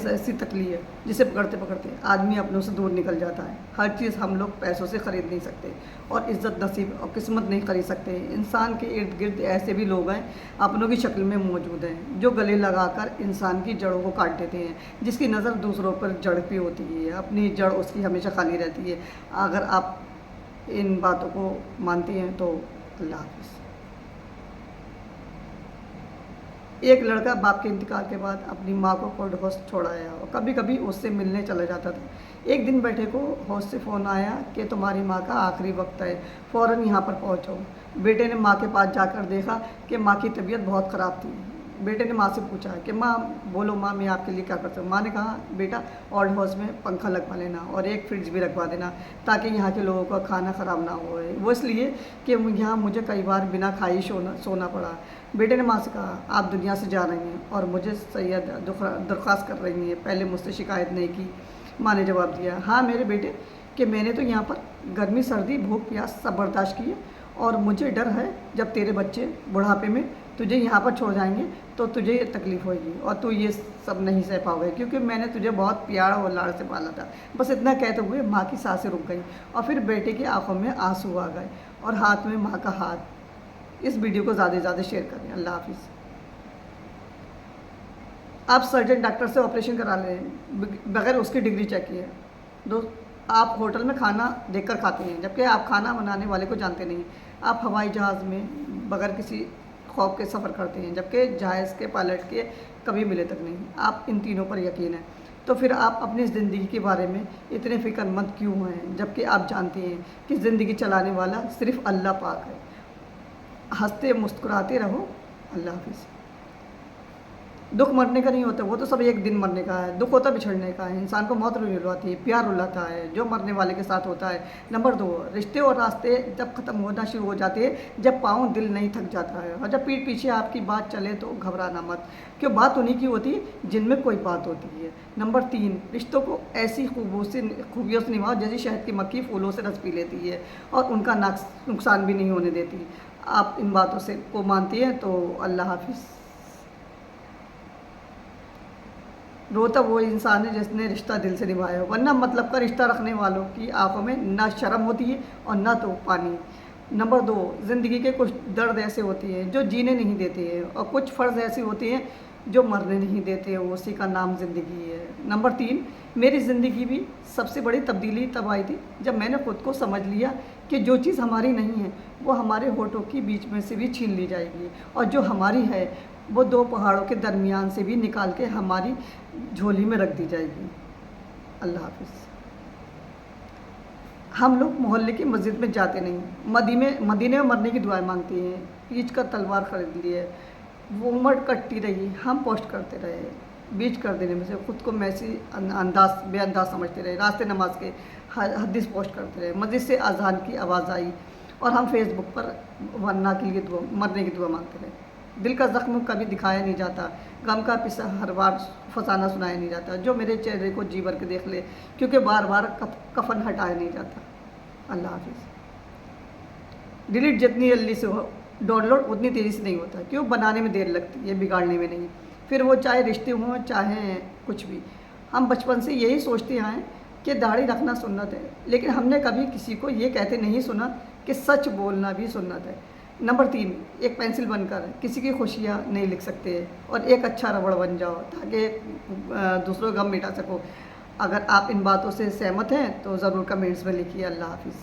ایسی تکلی ہے جسے پکڑتے پکڑتے آدمی اپنوں سے دور نکل جاتا ہے۔ ہر چیز ہم لوگ پیسوں سے خرید نہیں سکتے، اور عزت نصیب اور قسمت نہیں خرید سکتے۔ انسان کے ارد گرد ایسے بھی لوگ ہیں اپنوں کی شکل میں موجود ہیں جو گلے لگا کر انسان کی جڑوں کو کاٹ دیتے ہیں۔ جس کی نظر دوسروں پر جڑ پہ ہوتی ہے، اپنی جڑ اس کی ہمیشہ خالی رہتی ہے۔ اگر آپ ان باتوں کو مانتے ہیں تو اللہ حافظ۔ ایک لڑکا باپ کے انتقال کے بعد اپنی ماں کو کولڈ ہاؤس چھوڑ آیا اور کبھی کبھی اس سے ملنے چلا جاتا تھا۔ ایک دن بیٹے کو ہاؤس سے فون آیا کہ تمہاری ماں کا آخری وقت ہے، فوراً یہاں پر پہنچو۔ بیٹے نے ماں کے پاس جا کر دیکھا کہ ماں کی طبیعت بہت خراب تھی۔ بیٹے نے ماں سے پوچھا کہ ماں بولو ماں، میں آپ کے لیے کیا کر سکتا ہوں؟ ماں نے کہا بیٹا کولڈ ہاؤس میں پنکھا لگوا لینا اور ایک فریج بھی رکھوا دینا تاکہ یہاں کے لوگوں کا کھانا خراب نہ ہوئے، وہ اس لیے کہ یہاں مجھے کئی بار بنا کھائے سونا پڑا۔ بیٹے نے ماں سے کہا آپ دنیا سے جا رہی ہیں اور مجھے سید درخواست کر رہی ہیں، پہلے مجھ سے شکایت نہیں کی۔ ماں نے جواب دیا ہاں میرے بیٹے، کہ میں نے تو یہاں پر گرمی سردی بھوک پیاس سب برداشت کی ہے، اور مجھے ڈر ہے جب تیرے بچے بڑھاپے میں تجھے یہاں پر چھوڑ جائیں گے تو تجھے یہ تکلیف ہوئے گی اور تو یہ سب نہیں سہ پاؤ گے، کیونکہ میں نے تجھے بہت پیار اور لاڑ سے پالا تھا۔ بس اتنا کہتے ہوئے ماں کی سانسیں رک گئیں اور پھر بیٹے کی آنکھوں میں آنسو آ گئے اور ہاتھ میں ماں کا ہاتھ۔ اس ویڈیو کو زیادہ سے زیادہ شیئر کریں۔ اللہ حافظ۔ آپ سرجن ڈاکٹر سے آپریشن کرا لیں بغیر اس کی ڈگری چیک کیے۔ آپ ہوٹل میں کھانا دیکھ کر کھاتے ہیں جبکہ آپ کھانا بنانے والے کو جانتے نہیں۔ آپ ہوائی جہاز میں بغیر کسی خوف کے سفر کرتے ہیں جبکہ جہاز کے پائلٹ کے کبھی ملے تک نہیں۔ آپ ان تینوں پر یقین ہے تو پھر آپ اپنی زندگی کے بارے میں اتنے فکر مند کیوں ہیں جبکہ آپ جانتے ہیں کہ زندگی چلانے والا صرف اللہ پاک ہے۔ ہنستے مسکراتے رہو۔ اللہ حافظ۔ دکھ مرنے کا نہیں ہوتا، وہ تو سب ایک دن مرنے کا ہے۔ دکھ ہوتا بچھڑنے کا ہے، انسان کو موت رلاتی ہے، پیار رلاتا ہے جو مرنے والے کے ساتھ ہوتا ہے۔ نمبر 2، رشتے اور راستے جب ختم ہونا شروع ہو جاتے ہیں جب پاؤں دل نہیں تھک جاتا ہے، اور جب پیٹھ پیچھے آپ کی بات چلے تو گھبرانا مت، کہ بات انہیں کی ہوتی ہے جن میں کوئی بات ہوتی ہے۔ نمبر 3، رشتوں کو ایسی خوبیوں سے نبھاؤ جیسے شہد کی مکھی پھولوں سے رس پی لیتی ہے اور ان کا نقصان بھی نہیں ہونے دیتی۔ آپ ان باتوں سے کو مانتی ہیں تو اللہ حافظ۔ روتا وہ انسان ہے جس نے رشتہ دل سے نبھایا ہو، ورنہ مطلب کا رشتہ رکھنے والوں کی آنکھوں میں نہ شرم ہوتی ہے اور نہ تو پانی۔ نمبر 2، زندگی کے کچھ درد ایسے ہوتے ہیں جو جینے نہیں دیتے ہیں اور کچھ فرض ایسے ہوتے ہیں جو مرنے نہیں دیتے، اسی کا نام زندگی ہے۔ نمبر 3، میری زندگی بھی سب سے بڑی تبدیلی تب آئی تھی جب میں نے خود کو سمجھ لیا کہ جو چیز ہماری نہیں ہے وہ ہمارے ہونٹوں کے بیچ میں سے بھی چھین لی جائے گی، اور جو ہماری ہے وہ 2 پہاڑوں کے درمیان سے بھی نکال کے ہماری جھولی میں رکھ دی جائے گی۔ اللہ حافظ۔ ہم لوگ محلے کی مسجد میں جاتے نہیں، مدینے میں مرنے کی دعائیں مانگتے ہیں۔ پیچ کا تلوار خرید لیے، وہ عمر کٹتی رہی، ہم پوسٹ کرتے رہے، بیچ کر دینے میں سے خود کو بے انداز سمجھتے رہے، راستے نماز کے حدیث پوسٹ کرتے رہے، مسجد سے اذان کی آواز آئی اور ہم فیس بک پر مرنے کی دعا مانگتے رہے۔ دل کا زخم کبھی دکھایا نہیں جاتا، غم کا قصہ ہر بار فسانہ سنایا نہیں جاتا، جو میرے چہرے کو جی بھر کے دیکھ لے کیونکہ بار بار کفن ہٹایا نہیں جاتا۔ اللہ حافظ۔ ڈیلیٹ جتنی جلدی سے ہو، ڈاؤن لوڈ اتنی تیزی سے نہیں ہوتا، کیوں بنانے میں دیر لگتی ہے، بگاڑنے میں نہیں۔ پھر وہ چاہے رشتے ہوں چاہے کچھ بھی۔ ہم بچپن سے یہی سوچتے آئے کہ داڑھی رکھنا سنت ہے، لیکن ہم نے کبھی کسی کو یہ کہتے نہیں سنا کہ سچ بولنا بھی سنت ہے۔ نمبر 3، ایک پینسل بن کر کسی کی خوشیاں نہیں لکھ سکتے، اور ایک اچھا ربڑ بن جاؤ تاکہ دوسروں کا غم مٹا سکو۔ اگر آپ ان باتوں سے سہمت ہیں تو ضرور کمنٹس میں لکھیے۔ اللہ حافظ۔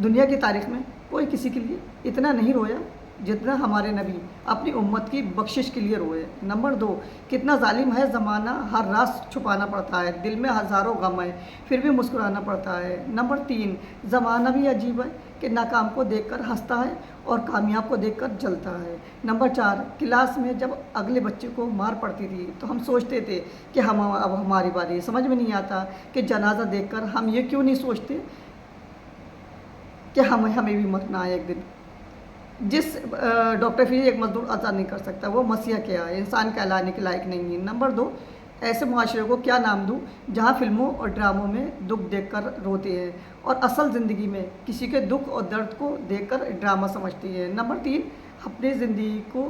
دنیا کی تاریخ میں کوئی کسی کے لیے اتنا نہیں رویا جتنا ہمارے نبی اپنی امت کی بخشش کے لیے روئے۔ نمبر 2، کتنا ظالم ہے زمانہ، ہر راز چھپانا پڑتا ہے، دل میں ہزاروں غم ہے پھر بھی مسکرانا پڑتا ہے۔ نمبر 3، زمانہ بھی عجیب ہے کہ ناکام کو دیکھ کر ہنستا ہے اور کامیاب کو دیکھ کر جلتا ہے۔ نمبر 4، کلاس میں جب اگلے بچے کو مار پڑتی تھی تو ہم سوچتے تھے کہ اب ہماری باری ہے۔ سمجھ میں نہیں آتا کہ جنازہ دیکھ کر ہم یہ کیوں نہیں سوچتے کہ ہمیں بھی مرنا ہے ایک دن۔ جس ڈاکٹر فیس ایک مزدور ادا نہیں کر سکتا وہ مسیح کیا ہے، انسان کہلانے کے لائق نہیں ہے۔ نمبر 2، ایسے معاشرے کو کیا نام دوں جہاں فلموں اور ڈراموں میں دکھ دیکھ کر روتے ہیں اور اصل زندگی میں کسی کے دکھ اور درد کو دیکھ کر ڈرامہ سمجھتی ہے۔ نمبر 3، اپنی زندگی کو